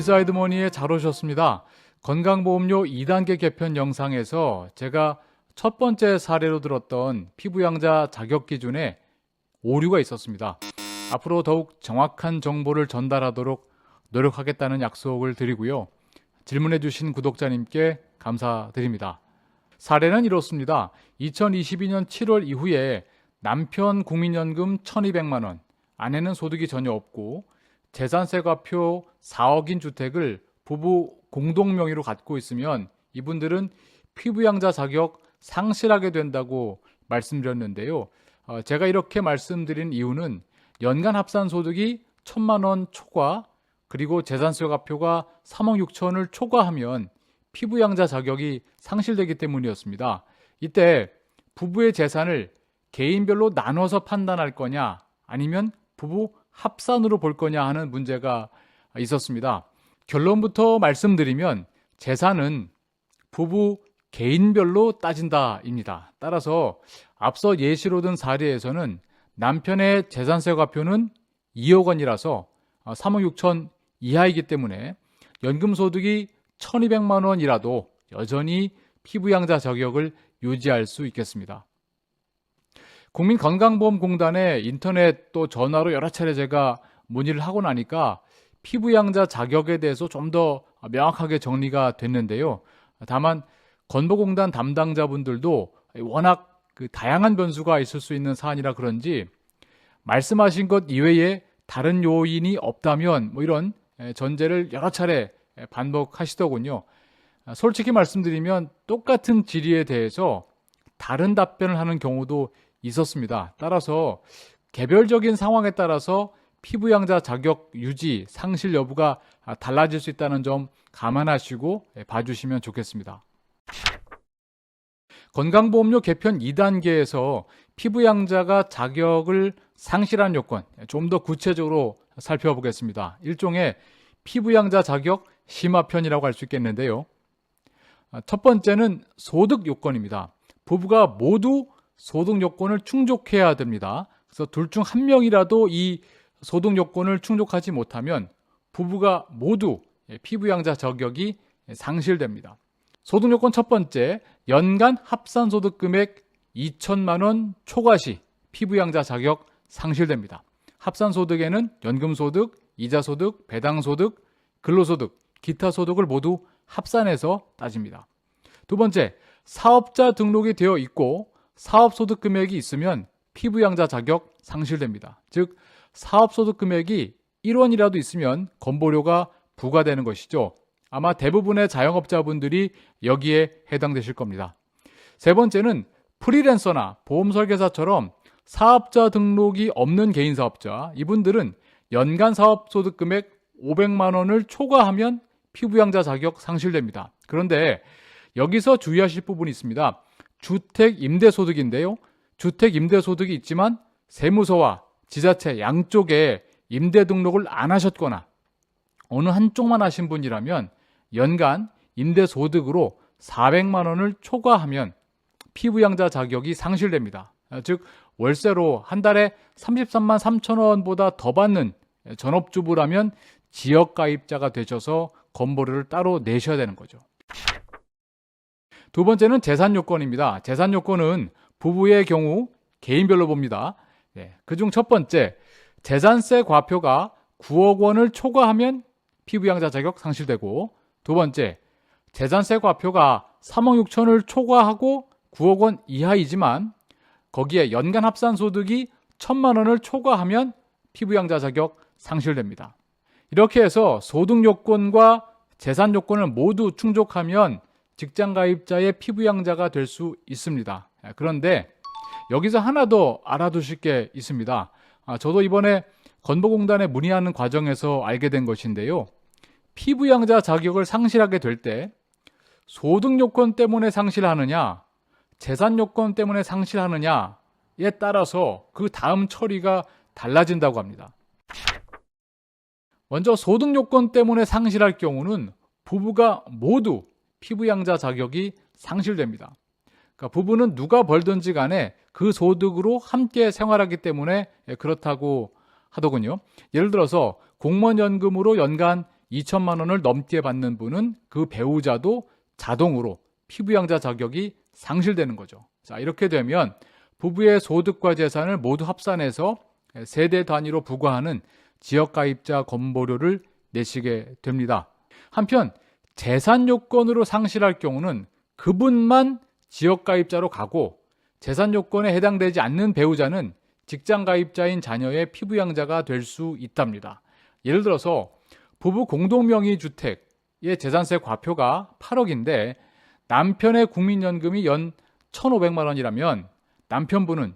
인사이드 머니에 잘 오셨습니다. 건강보험료 2단계 개편 영상에서 제가 첫 번째 사례로 들었던 피부양자 자격 기준에 오류가 있었습니다. 앞으로 더욱 정확한 정보를 전달하도록 노력하겠다는 약속을 드리고요. 질문해 주신 구독자님께 감사드립니다. 사례는 이렇습니다. 2022년 7월 이후에 남편 국민연금 1,200만 원, 아내는 소득이 전혀 없고 재산세 과표 4억인 주택을 부부 공동 명의로 갖고 있으면 이분들은 피부양자 자격 상실하게 된다고 말씀드렸는데요. 제가 이렇게 말씀드린 이유는 연간 합산 소득이 1,000만 원 초과 그리고 재산세 과표가 3억 6천을 초과하면 피부양자 자격이 상실되기 때문이었습니다. 이때 부부의 재산을 개인별로 나눠서 판단할 거냐 아니면 부부 합산으로 볼 거냐 하는 문제가 있었습니다. 결론부터 말씀드리면 재산은 부부 개인별로 따진다입니다. 따라서 앞서 예시로 든 사례에서는 남편의 재산세 과표는 2억 원이라서 3억 6천 이하이기 때문에 연금소득이 1,200만 원이라도 여전히 피부양자 자격을 유지할 수 있겠습니다. 국민건강보험공단에 인터넷 또 전화로 여러 차례 제가 문의를 하고 나니까 피부양자 자격에 대해서 좀 더 명확하게 정리가 됐는데요. 다만 건보공단 담당자분들도 워낙 다양한 변수가 있을 수 있는 사안이라 그런지 말씀하신 것 이외에 다른 요인이 없다면 이런 전제를 여러 차례 반복하시더군요. 솔직히 말씀드리면 똑같은 질의에 대해서 다른 답변을 하는 경우도 있었습니다. 따라서 개별적인 상황에 따라서 피부양자 자격 유지, 상실 여부가 달라질 수 있다는 점 감안하시고 봐주시면 좋겠습니다. 건강보험료 개편 2단계에서 피부양자가 자격을 상실한 요건 좀 더 구체적으로 살펴보겠습니다. 일종의 피부양자 자격 심화편이라고 할 수 있겠는데요. 첫 번째는 소득 요건입니다. 부부가 모두 소득 요건을 충족해야 됩니다. 그래서 둘 중 한 명이라도 이 소득 요건을 충족하지 못하면 부부가 모두 피부양자 자격이 상실됩니다. 소득 요건 첫 번째, 연간 합산 소득 금액 2천만 원 초과 시 피부양자 자격 상실됩니다. 합산 소득에는 연금소득, 이자소득, 배당소득, 근로소득, 기타 소득을 모두 합산해서 따집니다. 두 번째, 사업자 등록이 되어 있고 사업소득 금액이 있으면 피부양자 자격 상실됩니다. 즉 사업소득 금액이 1원이라도 있으면 건보료가 부과되는 것이죠. 아마 대부분의 자영업자분들이 여기에 해당되실 겁니다. 세 번째는 프리랜서나 보험설계사처럼 사업자 등록이 없는 개인사업자, 이분들은 연간 사업소득 금액 500만 원을 초과하면 피부양자 자격 상실됩니다. 그런데 여기서 주의하실 부분이 있습니다. 주택 임대소득인데요. 주택 임대소득이 있지만 세무서와 지자체 양쪽에 임대 등록을 안 하셨거나 어느 한쪽만 하신 분이라면 연간 임대소득으로 400만 원을 초과하면 피부양자 자격이 상실됩니다. 즉 월세로 한 달에 33만 3천 원보다 더 받는 전업주부라면 지역가입자가 되셔서 건보료를 따로 내셔야 되는 거죠. 두 번째는 재산 요건입니다. 재산 요건은 부부의 경우 개인별로 봅니다. 그중 첫 번째, 재산세 과표가 9억 원을 초과하면 피부양자 자격 상실되고, 두 번째, 재산세 과표가 3억 6천을 초과하고 9억 원 이하이지만 거기에 연간 합산 소득이 1,000만 원을 초과하면 피부양자 자격 상실됩니다. 이렇게 해서 소득 요건과 재산 요건을 모두 충족하면 직장가입자의 피부양자가 될 수 있습니다. 그런데 여기서 하나 더 알아두실 게 있습니다. 저도 이번에 건보공단에 문의하는 과정에서 알게 된 것인데요. 피부양자 자격을 상실하게 될 때 소득 요건 때문에 상실하느냐, 재산 요건 때문에 상실하느냐에 따라서 그 다음 처리가 달라진다고 합니다. 먼저 소득 요건 때문에 상실할 경우는 부부가 모두 피부양자 자격이 상실됩니다. 그러니까 부부는 누가 벌든지 간에 그 소득으로 함께 생활하기 때문에 그렇다고 하더군요. 예를 들어서 공무원연금으로 연간 2천만 원을 넘게 받는 분은 그 배우자도 자동으로 피부양자 자격이 상실되는 거죠. 자, 이렇게 되면 부부의 소득과 재산을 모두 합산해서 세대 단위로 부과하는 지역가입자 건보료를 내시게 됩니다. 한편 재산 요건으로 상실할 경우는 그분만 지역가입자로 가고 재산 요건에 해당되지 않는 배우자는 직장가입자인 자녀의 피부양자가 될 수 있답니다. 예를 들어서 부부 공동명의 주택의 재산세 과표가 8억인데 남편의 국민연금이 연 1,500만 원이라면 남편분은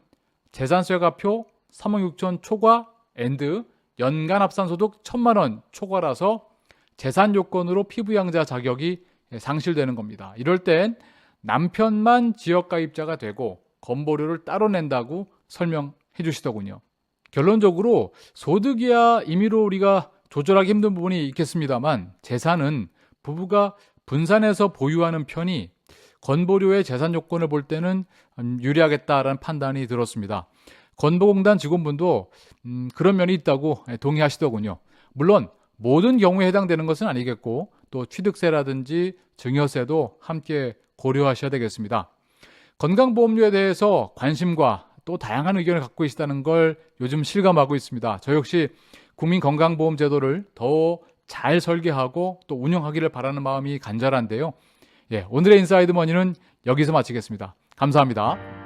재산세 과표 3억 6천 초과 앤드 연간 합산소득 1,000만 원 초과라서 재산 요건으로 피부양자 자격이 상실되는 겁니다. 이럴 땐 남편만 지역가입자가 되고 건보료를 따로 낸다고 설명해 주시더군요. 결론적으로 소득이야 임의로 우리가 조절하기 힘든 부분이 있겠습니다만 재산은 부부가 분산해서 보유하는 편이 건보료의 재산 요건을 볼 때는 유리하겠다라는 판단이 들었습니다. 건보공단 직원분도 그런 면이 있다고 동의하시더군요. 물론 모든 경우에 해당되는 것은 아니겠고 또 취득세라든지 증여세도 함께 고려하셔야 되겠습니다. 건강보험료에 대해서 관심과 또 다양한 의견을 갖고 계시다는 걸 요즘 실감하고 있습니다. 저 역시 국민건강보험 제도를 더 잘 설계하고 또 운영하기를 바라는 마음이 간절한데요. 오늘의 인사이드 머니는 여기서 마치겠습니다. 감사합니다.